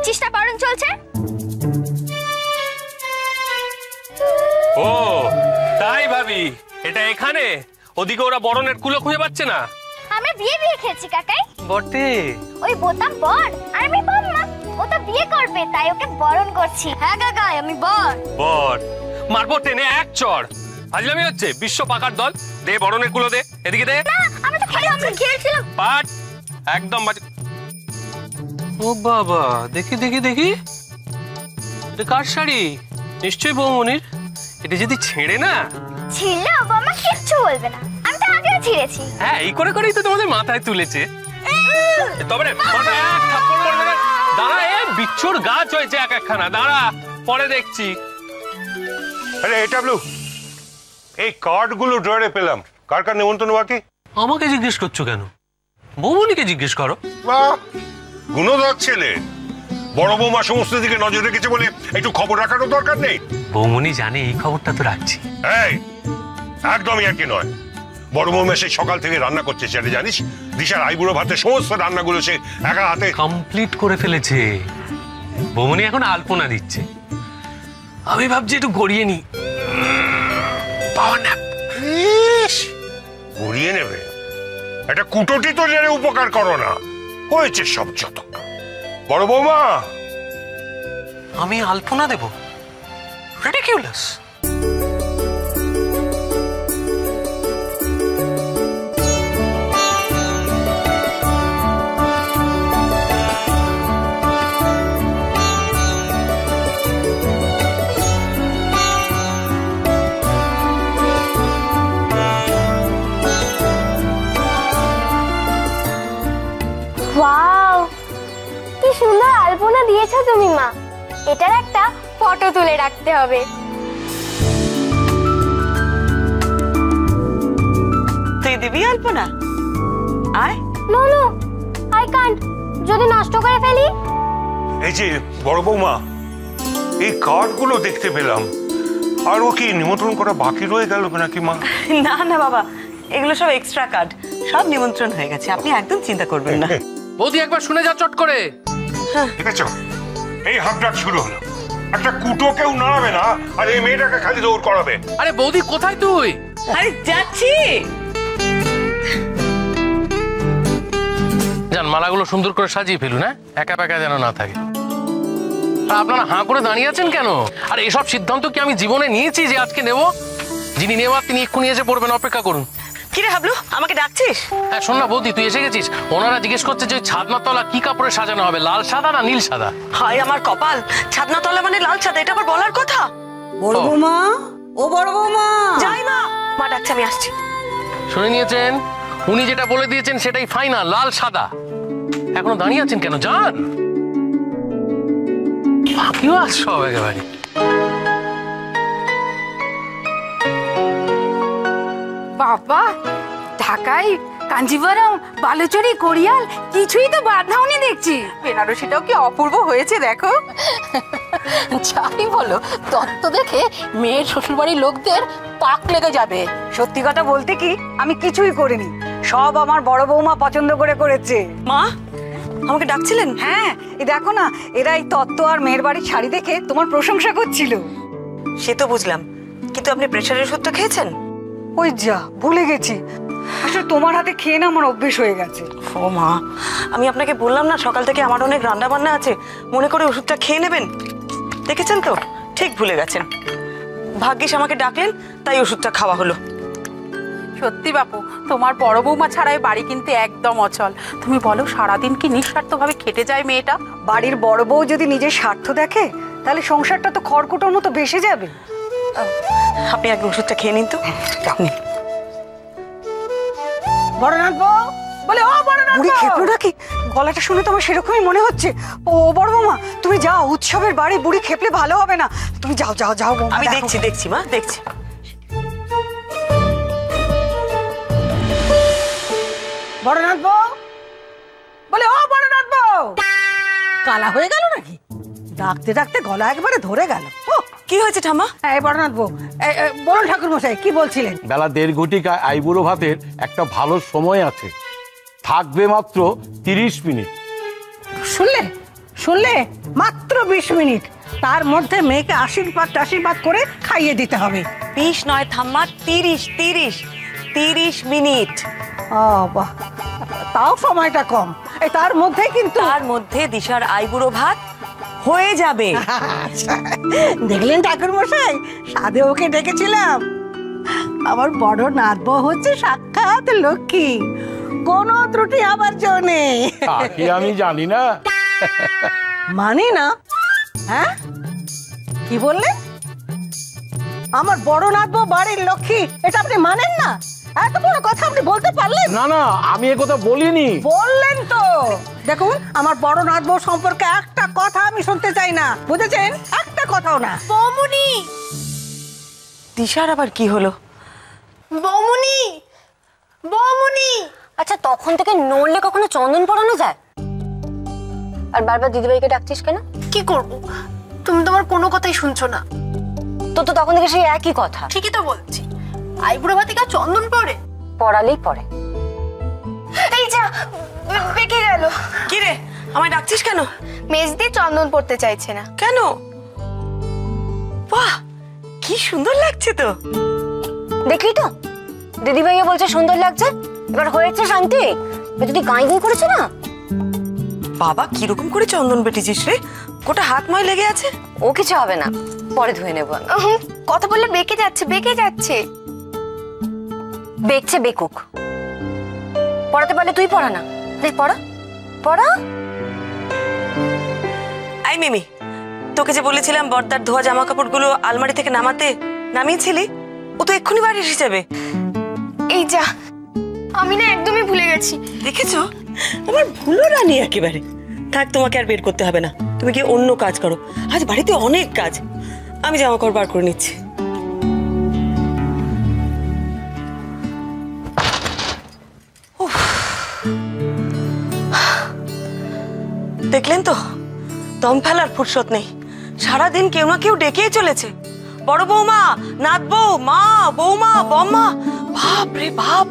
দেখছিস না বরণ চলছে? ও তাই ভাবি, এটা এখানে? ওদিকে ওরা বরণের কুলো খুঁজে পাচ্ছে না। আমরা বিয়ে খেয়েছি কাকাই। বটে। ওই বোতাম বর আর আমি বম্মা। ও তো বিয়ে করবে তাই ওকে বরণ করছি। হ্যাঁ কাকাই, আমি বর। বর মারবো টেনে এক চড়। ফাজলামি হচ্ছে? বিশ্ব পাকার দল, দে বরণের কুলো দে, এদিকে দে। না, আমি তো খালি আমরা খেলছিলাম। পাট একদম বাজে। ও বাবা, দেখি দেখি দেখি, এটা কার শাড়ি? নিশ্চয়ই বৌমনির। এটা যদি ছেড়ে না ছিল বম্মা কিচ্ছু বলবে না, আমি তো আগেও ছিঁড়েছি। হ্যাঁ, এই করে করেই তো তোমাদের মাথায় তুলেছে। তবে দাঁড়া, এ বিচ্ছুর গাছ হয়েছে এক একখানা, দাঁড়া পরে দেখছি। আরে এটা ব্লু, এই কার্ডগুলো ড্রয়ারে পেলাম, কার কার নেমন্তন্ন বাকি? আমাকে জিজ্ঞেস করছো কেন? বৌমনিকে জিজ্ঞেস করো। বাহ, গুণধর ছেলে। বড় বৌমা সমস্ত দিকে নজর রেখেছে বলে একটু খবর রাখারও দরকার নেই? বৌমনি জানে, এই খবরটা তো রাখছি। এই একদমই আর কি নয়। বড় বৌমা সে সকাল থেকে রান্না করছে, সেটা জানিস? দিশার আইবুড়ো ভাতের সমস্ত রান্নাগুলো সে একা হাতে কমপ্লিট করে ফেলেছে। বৌমনি এখন আলপনা দিচ্ছে, আমি ভাবছি একটু গড়িয়ে নি। গড়িয়ে নেবে? একটা কুটোটি তো জেনে উপকার করো না, হয়েছে সব যত। বড় বৌমা, আমি আলপনা দেব? রিডিকিউলাস। ওয়াও, কি সুন্দর আলপনা দিয়েছো তুমি মা। এটার একটা ফটো তুলে রাখতে হবে। তুই দিবি আলপনা? আয়। No no, I can't. যদি নষ্ট করে ফেলি? এই যে বড় বৌমা, এই কার্ডগুলো দেখতে পেলাম, আর ও কি নিমন্ত্রণ করা বাকি রয়ে গেল নাকি মা? না না বাবা, এগুলো সব এক্সট্রা কার্ড, সব নিমন্ত্রণ হয়ে গেছে, আপনি একদম চিন্তা করবেন না। বৌদি একবার শুনে যা চট করে। ঠিক আছে, এই হাবডাক শুরু হলো। একটা কুটো কেউ নাড়াবে না, আর এই মেয়েটাকে খালি দৌড় করাবে। আরে বৌদি কোথায় তুই? আরে যাচ্ছি। জান, মালাগুলো সুন্দর করে সাজিয়ে ফেলুন, হ্যাঁ, একা একা যেন না থাকে। আর আপনারা হাঁ করে দাঁড়িয়ে আছেন কেন? আর এসব সিদ্ধান্ত কি আমি জীবনে নিয়েছি যে আজকে নেব? যিনি নেওয়ার তিনি এক্ষুনি এসে পড়বেন, অপেক্ষা করুন। কিরে হাবলু, আমাকে ডাকছিস? হ্যাঁ শোন না বৌদি, তুই এসে গেছিস। ওনারা জিজ্ঞেস করছে যে ছাদনার তলা কি কাপড়ে সাজানো হবে, লাল সাদা না নীল সাদা? হায় আমার কপাল, ছাদনা তলা মানে লাল সাদা, এটা আবার বলার কথা? বড় বৌমা, ও বড় বৌমা। যাই মা, মা ডাকছে, আমি আসছি। শুনে নিয়েছেন, উনি যেটা বলে দিয়েছেন সেটাই ফাইনাল, লাল সাদা। এখনো দাঁড়িয়ে আছেন কেন? যান, বাকিও আসছো একেবারে। বাবা, ঢাকায় কাঞ্জিভারম, বালুচরি, কোরিয়াল কিছুই তো বাদ দাওনি দেখছি। বেনারসিটাও কি অপূর্ব হয়েছে দেখো। যাই বলো, তত্ত্ব দেখে মেয়ের শ্বশুরবাড়ির লোকদের পাক লেগে যাবে। সত্যি কথা বলতে কি, আমি কিছুই করিনি, সব আমার বড় বৌমা পছন্দ করে করেছে। মা, আমাকে ডাকছিলেন? হ্যাঁ, এই দেখো না, এরা এই তত্ত্ব আর মেয়ের বাড়ির শাড়ি দেখে তোমার প্রশংসা করছিল। সে তো বুঝলাম, কিন্তু আপনি প্রেশারের ওষুধটা খেয়েছেন? ওই যা, ভুলে গেছি। আসলে তোমার হাতে খেয়ে না আমার অভ্যেস হয়ে গেছে। ও মা, আমি আপনাকে বললাম না সকাল থেকে আমার অনেক রান্না বান্না আছে, মনে করে ওষুধটা খেয়ে নেবেন। দেখেছেন তো, ঠিক ভুলে গেছেন। ভাগ্যিস আমাকে ডাকলেন, তাই ওষুধটা খাওয়া হলো। সত্যি বাপু, তোমার বড় বৌমা ছাড়াই বাড়ি কিন্তু একদম অচল। তুমি বলো, সারাদিন কি নিঃস্বার্থভাবে খেটে যায় মেয়েটা। বাড়ির বড় বউ যদি নিজের স্বার্থ দেখে, তাহলে সংসারটা তো খড়কুটোর মতো ভেসে যাবে। আপনি আগে ওষুধটা খেয়ে নিন তো। বড়নাথ বউ বলে, ও বড়নাথ, বুড়ি খেপলো নাকি? গলাটা শুনে তো আমার সেরকমই মনে হচ্ছে। ও বড় বৌমা, তুমি যাও, উৎসবের বাড়ি বুড়ি খেপলে ভালো হবে না। তুমি যাও যাও যাও। আমি দেখছি দেখছি মা, দেখছি। বড়নাথ বউ বলে, ও বড়নাথ বউ। কালা হয়ে গেল নাকি? ডাকতে ডাকতে গলা একবারে ধরে গেল। কি হয়েছে ঠাম্মা? এই বড়নাথ বউ, বলুন ঠাকুর মশাই, কি বলছিলেন? বেলা 1:30 ঘটিকা আইবুড়ো ভাতের একটা ভালো সময় আছে, থাকবে মাত্র 30 মিনিট। শুনলে শুনলে? মাত্র 20 মিনিট, তার মধ্যে মেয়েকে আশীর্বাদ করে খাইয়ে দিতে হবে। 20 নয় ঠাম্মা, 30 মিনিট। বাহ, তাও সময়টা কম। এই তার মধ্যে কিন্তু তার মধ্যে দিশার আইবুড়ো ভাত হয়ে যাবে। দেখলেন ঠাকুর মশাই, সাধে ওকে ডেকেছিলাম। আমার বড় নাতবউ হচ্ছে সাক্ষাৎ লক্ষ্মী, কোনো ত্রুটি আবার জো নেই। তা কি আমি জানি না? মানি না? হ্যাঁ, কি বললেন? আমার বড় নাতবউ বাড়ির লক্ষ্মী, এটা আপনি মানেন না? এত বড় কথা আপনি বলতে পারলেন? না না, আমি এ কথা বলিনি। বললেন তো। দেখুন, আমার বড় নাতবউ সম্পর্কে একটা কথা আমি শুনতে চাই না, বুঝেছেন? একটা কথাও না। বৌমনি, দিশার আবার কি হলো? বৌমনি, বৌমনি। আচ্ছা, তখন থেকে নড়লে কখনো চন্দন পড়ানো যায়? আর বারবার দিদিভাইকে ডাকছিস কেন? কি করব, তুমি তো আমার কোনো কথাই শুনছো না। তো তো তখন থেকে সেই একই কথা। ঠিকই তো বলছি, আইবুড়ো ভাতে কা চন্দন পড়ে? পড়ালেই পড়ে। এই যা, বেঁকে গেল। কি রে, আমায় ডাকছিস কেন? মেজদি চন্দন পড়তে চাইছে না। কেন? বাহ, কি সুন্দর লাগছে তো। দেখলি তো, দিদিভাইও বলছে সুন্দর লাগছে। এবার হয়েছে শান্তি, যদি গাঁই গাঁই করেছে না। বাবা, কিরকম করে চন্দন বেটেছিস রে? গোটা হাত ময় লেগে আছে। ও কিছু হবে না, পরে ধুয়ে নেবো আমি। কথা বললে বেঁকে যাচ্ছে, বেঁকে যাচ্ছে। বেঁকছে বেকুক, পড়াতে পারলে তুই পড়া না। পড়া পড়া। আই মিমি, তোকে যে বলেছিলাম বর্দার ধোয়া জামা কাপড়গুলো আলমারি থেকে নামিয়েছিলি? ও তো এক্ষুনি বাড়ি এসে যাবে। এই যা, আমি না একদমই ভুলে গেছি। দেখেছো, আমার ভুলো রানি একেবারে। থাক, তোমাকে আর বের করতে হবে না, তুমি গিয়ে অন্য কাজ করো। আজ বাড়িতে অনেক কাজ, আমি জামা কাপড় বার করে নিচ্ছি। দেখলেন তো, দম ফেলার ফুরসত নেই। সারাদিন কেউ না কেউ ডেকেই চলেছে। বড় বৌমা, নাত বউ, মা, বৌমা, বম্মা। বাপ রে বাপ,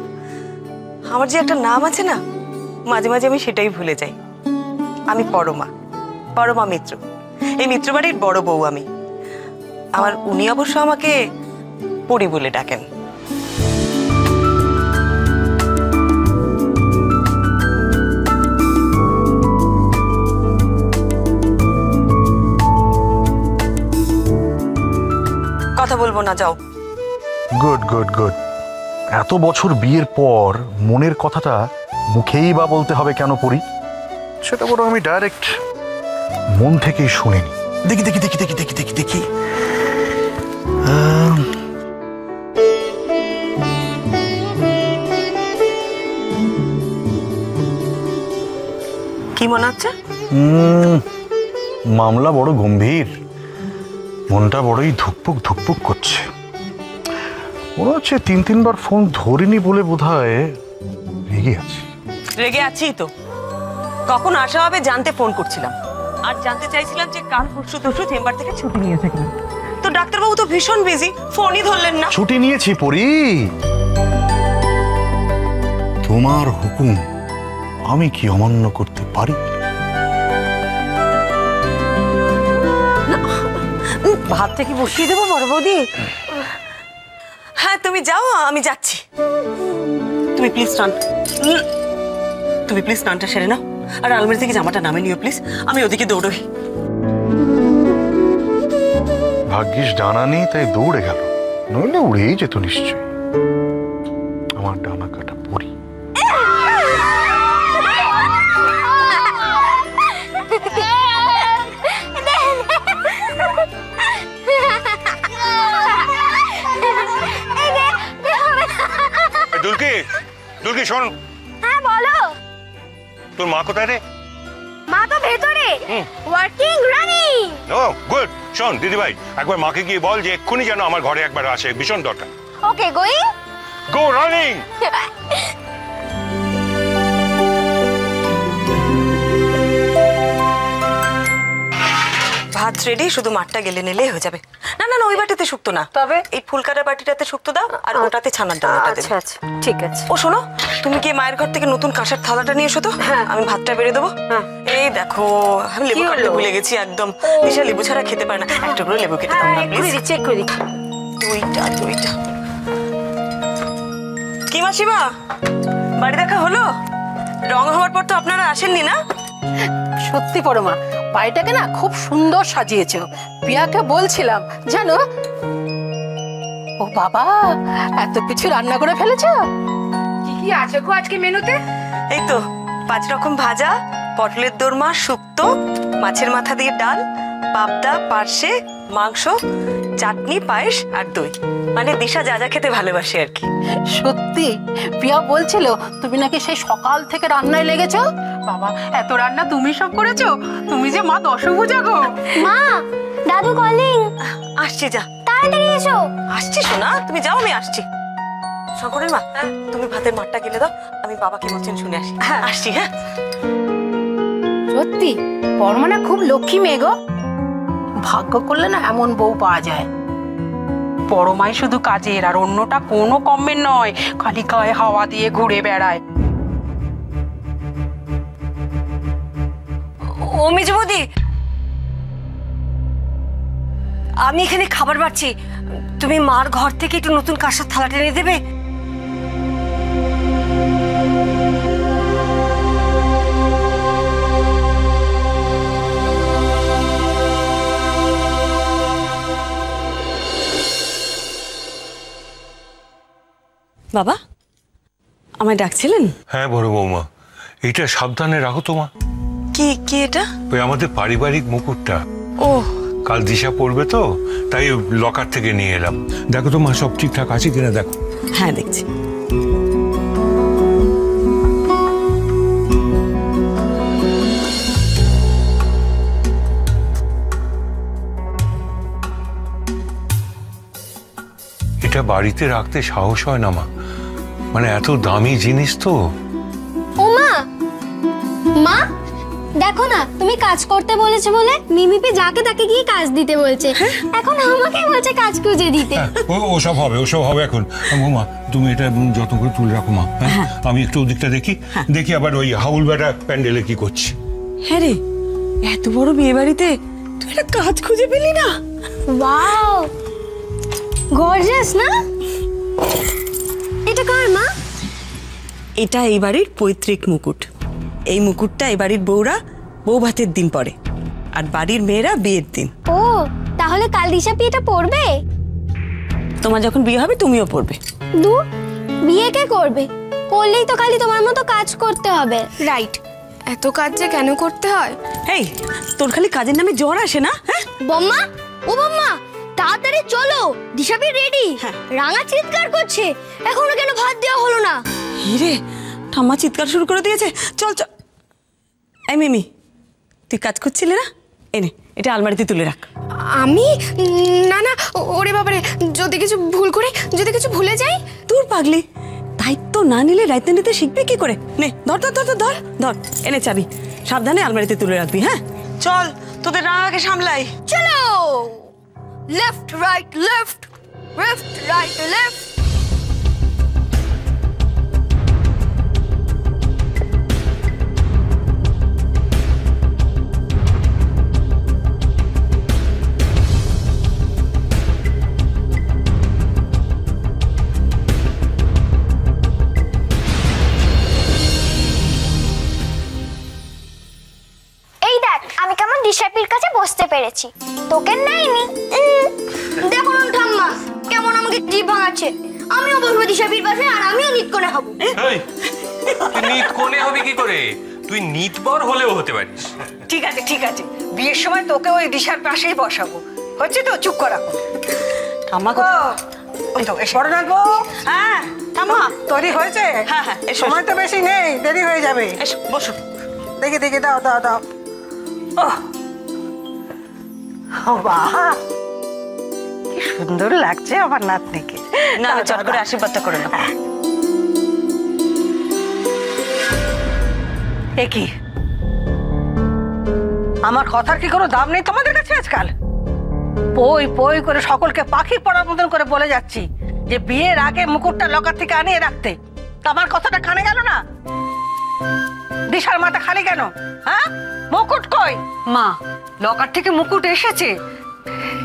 আমার যে একটা নাম আছে না, মাঝে মাঝে আমি সেটাই ভুলে যাই। আমি পরমা মিত্র, এই মিত্র বাড়ির বড় বউ আমি। আমার উনি অবশ্য আমাকে পরি বলে ডাকেন। কথা বলবো না, যাও। Good good good. এত বছর বিয়ের পর মনের কথাটা মুখেই বা বলতে হবে কেন পড়ি? সেটা বড় আমি ডাইরেক্ট মন থেকেই শুনিনি। দেখি দেখি দেখি দেখি দেখি দেখি দেখি কি মনে হচ্ছে? মামলা বড় গম্ভীর, মনটা বড়ই ধুকপুক ধুকপুক করছে। মনে হচ্ছে 3-3 ফোন ধরিনি বলে বোধহয় রেগে আছি। রেগে আছি তো, কখন আসা হবে জানতে ফোন করছিলাম। আর জানতে চাইছিলাম যে কাল পরশু চেম্বার থেকে ছুটি নিয়েছে কিনা। তো ডাক্তারবাবু তো ভীষণ বিজি, ফোনই ধরলেন না। ছুটি নিয়েছি পরি, তোমার হুকুম আমি কি অমান্য করতে পারি? ভাতটা কি বসিয়ে দেবো বড় বৌদি? হ্যাঁ, তুমি যাও, আমি যাচ্ছি। তুমি প্লিজ স্নানটা সেরে নাও, আর আলমারি থেকে জামাটা নামে নিও প্লিজ। আমি ওদিকে দৌড়ই। ভাগ্যিস ডানা নেই তাই দৌড়ে গেল, নইলে উড়েই যেত নিশ্চয়। আমার ডানা কাটা পরি। দুলকি শোন। হ্যাঁ বলো। তোর মা কোথায় রে? মা তো ভেতরে, ওয়ার্কিং রানিং। ও গুড। শোন দিদিভাই, একবার মাকে গিয়ে বল যে এক্ষুনি যেন আমার ঘরে একবার আসে, ভীষণ দরকার। ওকে, গোয়িং। গো রানিং। ভাত রেডি, শুধু মাঠটা গেলে নিলেই হয়ে যাবে। না না না, ওই বাটিতে শুক্তো না, তবে এই ফুলকাটার বাটিটাতে শুক্তো দাও, আর ওটাতে ছানার ডালটা দেবে। আচ্ছা আচ্ছা, ঠিক আছে। ও শোনো, তুমি কি মায়ের ঘর থেকে নতুন কাঁসার থালাটা নিয়ে এসো তো, আমি ভাতটা বেড়ে দেবো। এই দেখ। দেখো আমি লেবু কাটতে ভুলে গেছি একদম। দিশা লেবু ছাড়া খেতে পারে না, একটা করে লেবু কেটে দাও না প্লিজ। চেক করে দিচ্ছি। দুইটা। কি মাসিমা, বাড়ি দেখা হলো? রং হওয়ার পর তো আপনারা আসেননি না? সত্যি পরমা, বাড়িটাকে না খুব সুন্দর সাজিয়েছো। পিয়াকে বলছিলাম জানো, ও বাবা এত কিছু রান্না করে ফেলেছো। কি কি আছে গো আজকে মেনুতে? এই তো 5 রকম ভাজা, পটলের দোরমা, শুক্তো, মাছের মাথা দিয়ে ডাল, পাবদা, পার্শে, মাংস, চাটনি, পায়েস আর দই। মানে দিশা যা যা খেতে ভালোবাসে আর কি। সত্যি পিয়া বলছিল তুমি নাকি সেই সকাল থেকে রান্নায় লেগেছো। বাবা এত রান্না তুমি সব করেছো? তুমি যে মা দশভুজা গো। মা, দাদু কলিং। আসছি, যা তাড়াতাড়ি এসো। আসছি সোনা, তুমি যাও আমি আসছি। শঙ্করের মা, তুমি ভাতের মাঠটা গেলে দাও, আমি বাবাকে বলছেন শুনে আসি। আসছি। হ্যাঁ সত্যি পরমা না খুব লক্ষ্মী মেয়ে গো। ভাগ্য করলে না এমন বউ পাওয়া যায়। পরমাই শুধু কাজের আর অন্যটা কোনো কমের নয়, খালি গায়ে হাওয়া দিয়ে ঘুরে বেড়ায়। ও মেজো বৌদি, আমি এখানে খাবার বাড়ছি, তুমি মার ঘর থেকে একটু নতুন কাঁসার থালা টেনে দেবে? বাবা, আমায় ডাকছিলেন? হ্যাঁ বড় বৌমা, এটা সাবধানে রাখো তোমা। কি এটা? ওই আমাদের পারিবারিক মুকুটটা। ও, কাল দিশা পড়বে তো, তাই লকার থেকে নিয়ে এলাম। দেখো তো মা, সব ঠিকঠাক আছে কিনা দেখো। হ্যাঁ দেখছি। এটা বাড়িতে রাখতে সাহস হয় না মা, মানে এত দামি জিনিস তো। ও মা, মা দেখো না, তুমি কাজ করতে বলেছে বলে মিমিপি যাকে তাকে গিয়ে কাজ দিতে বলছে, এখন আমাকে বলছে কাজ খুঁজে দিতে। ওসব হবে এখন। বৌমা তুমি এটা যত্ন করে তুলে রাখো মা। হ্যাঁ, আমি একটু ওদিকটা দেখি আবার ওই হাউল বেটা প্যান্ডেলে কি করছে। হ্যাঁ রে, এত বড় বিয়ে বাড়িতে তুই একটা কাজ খুঁজে পেলি না? ওয়াও, গর্জিয়াস না? এটা কার মা? এটা এই বাড়ির পৈতৃক মুকুট। এই মুকুটটা এই বাড়ির বউরা বউ ভাতের দিন পরে, আর বাড়ির মেয়েরা বিয়ের দিন। ও, তাহলে কাল দিশা এটা পড়বে? তোমার যখন বিয়ে হবে তুমিও পড়বে। দূর, বিয়ে কে করবে? পড়লেই তো খালি তোমার মতো কাজ করতে হবে। রাইট, এত কাজ যে কেন করতে হয়? এই, তোর খালি কাজের নামে জ্বর আসে না? হ্যাঁ বম্মা, ও বম্মা তাড়াতাড়ি চলো, দিশাপি রেডি। রাঙা চিৎকার করছে, এখনো কেন ভাত দেওয়া হলো না? হিরে, ঠাম্মা চিৎকার শুরু করে দিয়েছে। চল চল। এই মিমি, তুই কাজ করছিলি না? এনে এটা আলমারিতে তুলে রাখ। আমি? না না, ওরে বাবারে, যদি কিছু ভুল করে, যদি কিছু ভুলে যাই। তোর পাগলি, দায়িত্ব না নিলে দায়িত্ব নিতে শিখবে কি করে? নে ধর ধর ধর ধর ধর, এনে চাবি, সাবধানে আলমারিতে তুলে রাখবি। হ্যাঁ চল, তোদের রাঙাকে সামলাই। চলো, left right left, left right left. আমি কেমন দিশাপির কাছে বসতে পেরেছি, তোকে নেয়নি। দেখো না ঠাম্মা কেমন আমাকে জিভ ভাঙাচ্ছে। আমিও বসবো দিশাপির পাশে, আর আমিও নিত কোণে হব। এই, তুই নিত কোণে হবি কি করে? তুই নিতবর হলেও হতে পারিস। ঠিক আছে ঠিক আছে, বিয়ের সময় তোকে ওই দিশার পাশেই বসাবো। হচ্ছে তো, চুপ করা। ঠাম্মা গো, বড় নাগো। হ্যাঁ ঠাম্মা, তৈরি হয়েছে? হ্যাঁ হ্যাঁ, সময় তো বেশি নেই, দেরি হয়ে যাবে। বসো। দেখি দেখি, দাও দাও দাও। বাহ, কি সুন্দর লাগছে আমার নাতনিকে। না, চট করে আশীর্বাদটা করে নাও। এ কি, আমার কথার কি কোনো দাম নেই তোমাদের কাছে আজকাল? পই পই করে সকলকে পাখি পড়ার মতন করে বলে যাচ্ছি যে বিয়ের আগে মুকুটটা লকার থেকে আনিয়ে রাখতে। আমার কথাটা কানে গেল না? দিশার মাথা খালি কেন? হ্যাঁ, মুকুট কই? মা, লকার থেকে মুকুট এসেছে,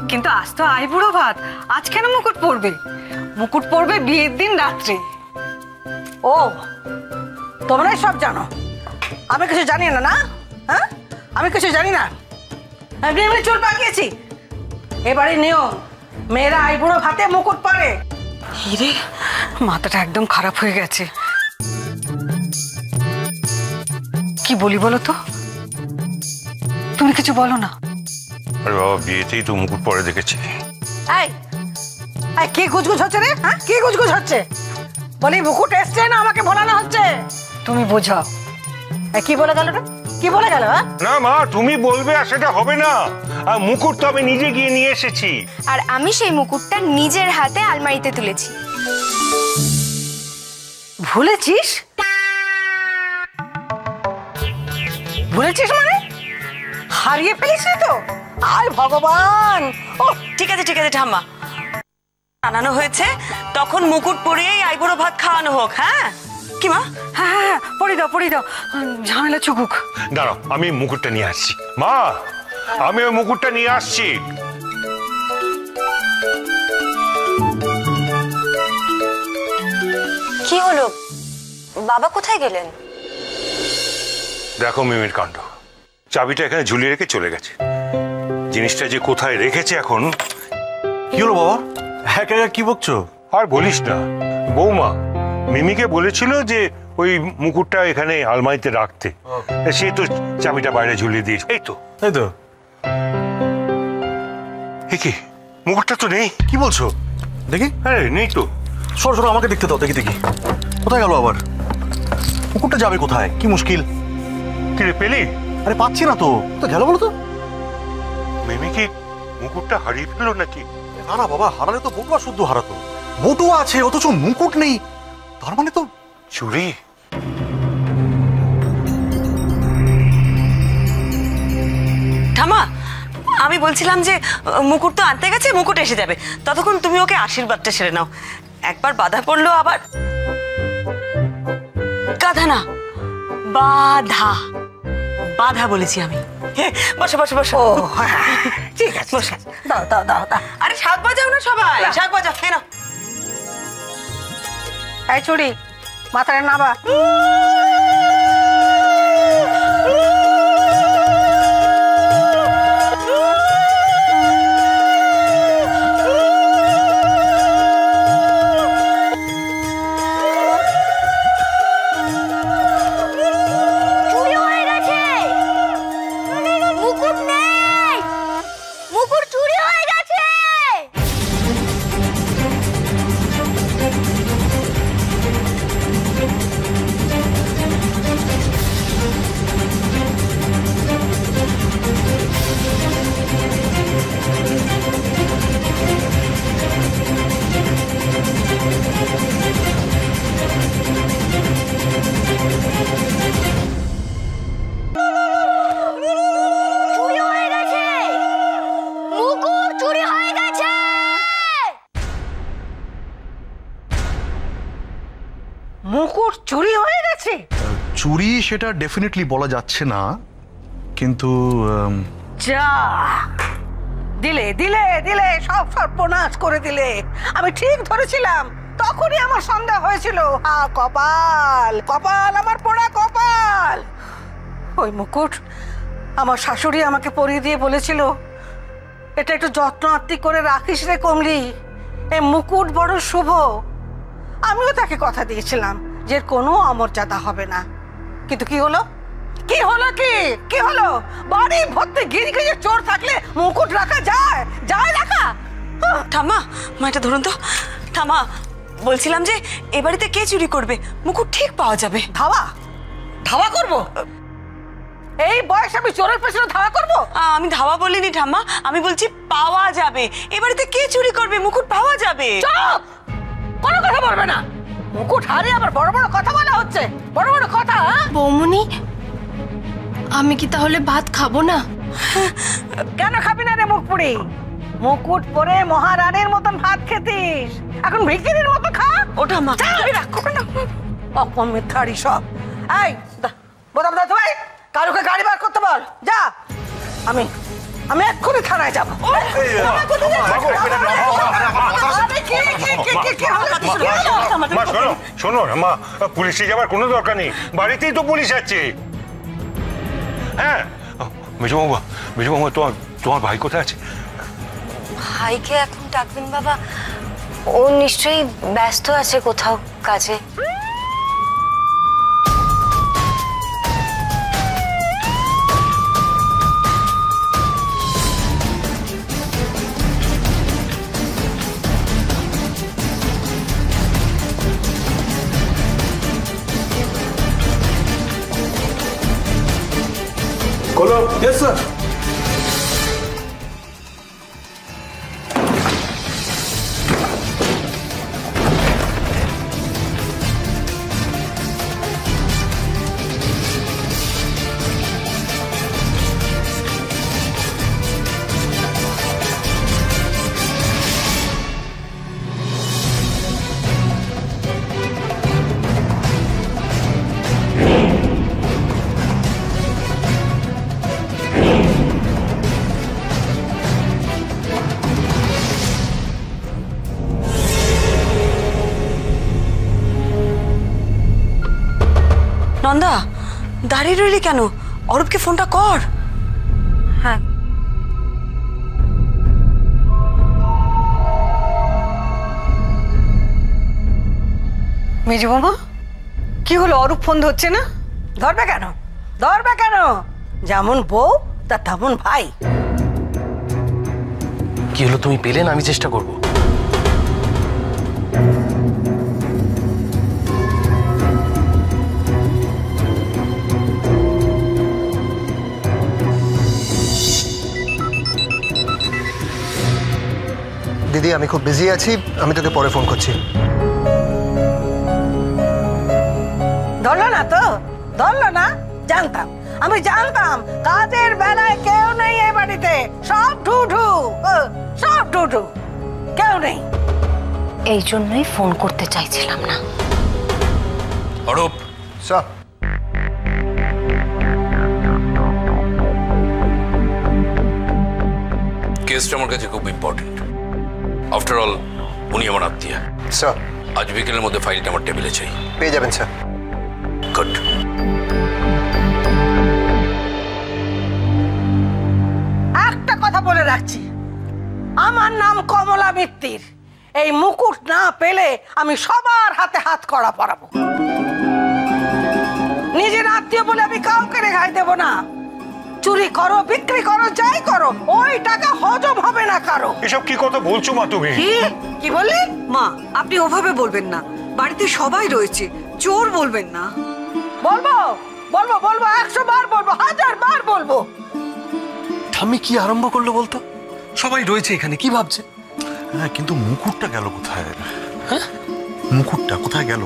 কিন্তু আজ তো আইবুড়ো ভাত, আজ কেন মুকুট পরবে? মুকুট পরবে বিয়ের দিন রাত্রে। ও, তোমরাই সব জানো, আমি কিছু জানি না? না, হ্যাঁ, আমি কিছু জানি না। এমনি এমনি চুল পাকিয়েছি। এবারে নিয়ম, মেয়েরা আইবুড়ো ভাতে মুকুট পরে। হিরে, মাথাটা একদম খারাপ হয়ে গেছে। কি বলি বলো তো? তুমি কিছু বলো না। আরে বাবা, বিয়েতেই তো মুকুট পরে দেখেছি। কি গুজগুজ হচ্ছে রে? হ্যাঁ, কি গুজগুজ হচ্ছে? বলি মুকুট এসছে না আমাকে ভোলানো হচ্ছে? তুমি বোঝাও। কি বলে গেল রে? কি বলে গেল? না মা, তুমি বলবে আর সেটা হবে না। আর মুকুট তো আমি নিজে গিয়ে নিয়ে এসেছি। আর আমি সেই মুকুটটা নিজের হাতে আলমারিতে তুলেছি। ভুলেছিস? ভুলেছিস মানে? হারিয়ে ফেলিস তো? আয় ভগবান! ও ঠিক আছে ঠিক আছে ঠাম্মা, আনানো হয়েছে, তখন মুকুট পরিয়েই আইবুড়ো ভাত খাওয়ানো হোক। হ্যাঁ কি মা? হ্যাঁ হ্যাঁ, পরি দাও পরি দাও, ঝামেলা চুকুক। দাঁড়াও, আমি মুকুটটা নিয়ে আসছি। মা, আমি ওই মুকুটটা নিয়ে আসছি। কি হলো বাবা, কোথায় গেলেন? দেখো মিমির কাণ্ড, চাবিটা এখানে ঝুলিয়ে রেখে চলে গেছে। জিনিসটা যে কোথায় রেখেছে এখন। কি হলো বাবা, একা একা কি বকছো? আর বলিস না, বৌমা মিমিকে বলেছিল যে ওই মুকুটটা এখানে আলমারিতে রাখতে, সে তো চাবিটা বাইরে ঝুলিয়ে দিয়েছে। এই তো এই তো। কি মুকুটটা তো নেই। কি বলছো? দেখি। আরে নেই তো। সরো সরো, আমাকে দেখতে দাও, দেখি দেখি কোথায় গেল আবার। মুকুটটা যাবে কোথায়? কি মুশকিল। কি রে, পেলি? আরে পাচ্ছি না তো, তো গেল বলো তো। মিমি কি মুকুটটা হারিয়ে ফেললো নাকি? না না বাবা, হারালে তো বটুয়া শুদ্ধ হারাতো। বটুয়া আছে অথচ মুকুট নেই, তার মানে তো চুরি। ঠাম্মা, আমি বলছিলাম যে মুকুট তো আনতে গেছে, মুকুট এসে যাবে, ততক্ষণ তুমি ওকে আশীর্বাদটা সেরে নাও। একবার বাধা পড়লো আবার। গাধা না, বাধা, বাধা বলেছি আমি। বসো বসো বসো। ঠিক আছে, বসে দাও দাও দাও দাও। আরে শাক বাজাও না সবাই, শাক বাজাও। হ্যাঁ না, এই চুড়ি মাথায় নাবা। মুকুট চুরি হয়ে গেছে? চুরি সেটা ডেফিনেটলি বলা যাচ্ছে না, কিন্তু যা দিলে দিলে দিলে, সব সর্বনাশ করে দিলে। আমি ঠিক ধরেছিলাম, তখনই আমার সন্দেহ হয়েছিল। কপাল কপাল, আমার পোড়া কপাল। ওই মুকুট আমার শাশুড়ি আমাকে পরিয়ে দিয়ে বলেছিল, এটা একটু যত্ন আত্তি করে রাখিস রে কমলি, এই মুকুট বড় শুভ। আমিও তাকে কথা দিয়েছিলাম যে কোনো অমর্যাদা হবে না, কিন্তু কি হলো? কি হলো? কি হলো? বাড়ি ভর্তি গিরগিজে চোর থাকলে মুকুট রাখা যায়? যায় রাখা? ঠাম্মা, মাইটা ধরুন তো। ঠাম্মা, বলছিলাম যে এ বাড়িতে কে চুরি করবে? মুকুট ঠিক পাওয়া যাবে। ধাওয়া? ধাওয়া করব? এই বয়স আমি চোরের পেছনে ধাওয়া করব? আমি ধাওয়া বলিনি ঠাম্মা, আমি বলছি পাওয়া যাবে। এ বাড়িতে কে চুরি করবে? মুকুট পাওয়া যাবে। চুপ! কোনো কথা বলবে না। মুকুট হারিয়ে আবার বড় বড় কথা বলা হচ্ছে, বড় বড় কথা। বৌমনি, আমি কি তাহলে ভাত খাবো না? কেন খাবি না রে মুখপুরি? মুকুট পরে মহারানীর মতন ভাত খেতিস, এখন ভিখিরির মতো খা। ওটা মা, অপমিথারি সব। এই বোতাম দা ভাই, কালুকে গাড়ি বার করতে বল, যা। আমি এক্ষুনি থানায় যাবো। শোনো মা, পুলিশে যাবার কোনো দরকার নেই, বাড়িতেই তো পুলিশ আছে। হ্যাঁ মেজবাবু, তোমার ভাই কোথায় আছে? ভাইকে এখন ডাকবেন বাবা, ও নিশ্চয়ই ব্যস্ত আছে কোথাও কাজে। Yes, sir. নন্দা, দাঁড়িয়ে রইলি কেন? অরূপকে ফোনটা কর। হ্যাঁ মেজো মামা, কি হলো? অরূপ ফোন ধরছে না? ধরবে কেন? যেমন বউ তার তেমন ভাই। কি হলো, তুমি পেলেন? আমি চেষ্টা করবো। দিদি, আমি খুব বিজি আছি, আমি তোকে পরে ফোন করছি। ধরলো না তো? ধরলো না? জানতাম, আমি জানতাম কাজের বেলায় কেউ নেই এই বাড়িতে, সব ঠুঠু, সব ঠুঠু, কেউ নেই। এই জন্যই ফোন করতে চাইছিলাম না। অরূপ স্যার, কেসটা আমার কাছে খুব ইম্পর্টেন্ট। আফটার অল উনি আমার আত্মীয়। স্যার, আজ বিকেলের মধ্যে ফাইলটা আমার টেবিলে চাই। পেয়ে যাবেন স্যার। গুড। একটা কথা বলে রাখছি, আমার নাম কমলা মিত্তির। এই মুকুট না পেলে আমি সবার হাতে হাত কড়া পরাবো। নিজের আত্মীয় বলে আমি কাউকে রেহাই দেব না। চুরি করো, বিক্রি করো, যাই করো, ওই টাকা হজম হবে না কারো। এসব কি কথা বলছো মা তুমি? কি বললি? মা, আপনি ওভাবে বলবেন না, বাড়িতে সবাই রয়েছে, চোর বলবেন না। বলবো বলবো বলবো, 100 বার বলবো, 1000 বার বলবো। ঠাম্মি কি আরম্ভ করলো বলতো? সবাই রয়েছে এখানে, কি ভাবছে? হ্যাঁ, কিন্তু মুকুটটা গেল কোথায়? হ্যাঁ, মুকুটটা কোথায় গেল?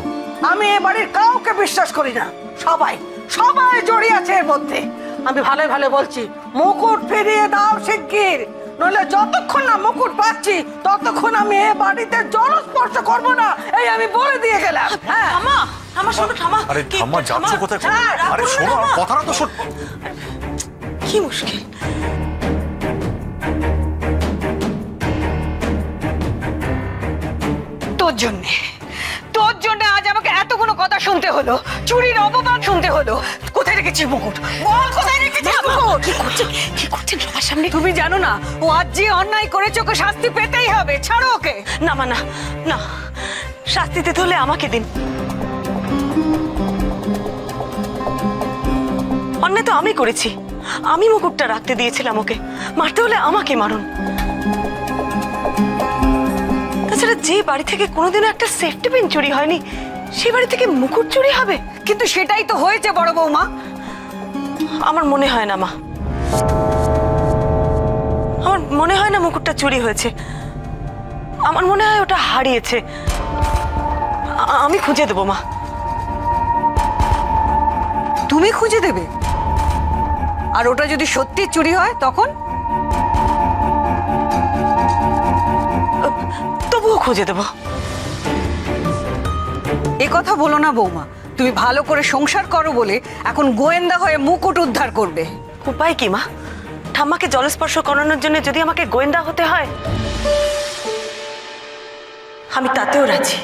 আমি এ বাড়ির কাউকে বিশ্বাস করি না। সবাই সবাই জড়িয়ে আছে এর মধ্যে। আমি ভালো ভালো বলছি, মুকুট ফিরিয়ে দাও শিগগির, নইলে যতক্ষণ না মুকুট পাচ্ছি ততক্ষণ আমি এ বাড়িতে জলস্পর্শ করব না, এই আমি বলে দিয়ে গেলাম। হ্যাঁ, আমার শোনো, থামা। আরে ঠাম্মা, যাচ্ছ কোথায়? আরে শোনো, কথাটা তো শোন। কি মুশকিল। তোর জন্য আজ আমাকে এতগুলো কথা শুনতে হলো, চুরির অপবাদ শুনতে হলো। কোথায় রেখেছি মুকুট? বল, কোথায় রেখেছি মুকুট? কি করছেন সবার সামনে? তুমি জানো না ও আজ যে অন্যায় করেছে ওকে শাস্তি পেতেই হবে। ছাড়ো ওকে। না মা, না না, শাস্তি দিতে হলে আমাকে দিন। অন্যায় তো আমি করেছি, আমি মুকুটটা রাখতে দিয়েছিলাম ওকে, মারতে হলে আমাকে মারুন। তাছাড়া যে বাড়ি থেকে কোনোদিনও একটা সেফটি পিন চুরি হয়নি, সেই বাড়ি থেকে মুকুট চুরি হবে? কিন্তু সেটাই তো হয়েছে বড় বৌমা। আমার মনে হয় না মা, আমার মনে হয় না মুকুটটা চুরি হয়েছে। আমার মনে হয় ওটা হারিয়েছে। আমি খুঁজে দেবো মা। তুমি খুঁজে দেবে? আর ওটা যদি সত্যি চুরি হয় তখন? তবুও খুঁজে দেবো। এ কথা বলো না বৌমা, তুমি ভালো করে সংসার করো বলে এখন গোয়েন্দা হয়ে মুকুট উদ্ধার করবে। উপায় কি মা? ঠাম্মাকে জলস্পর্শ করানোর জন্য যদি আমাকে গোয়েন্দা হতে হয় আমি তাতেও রাজি।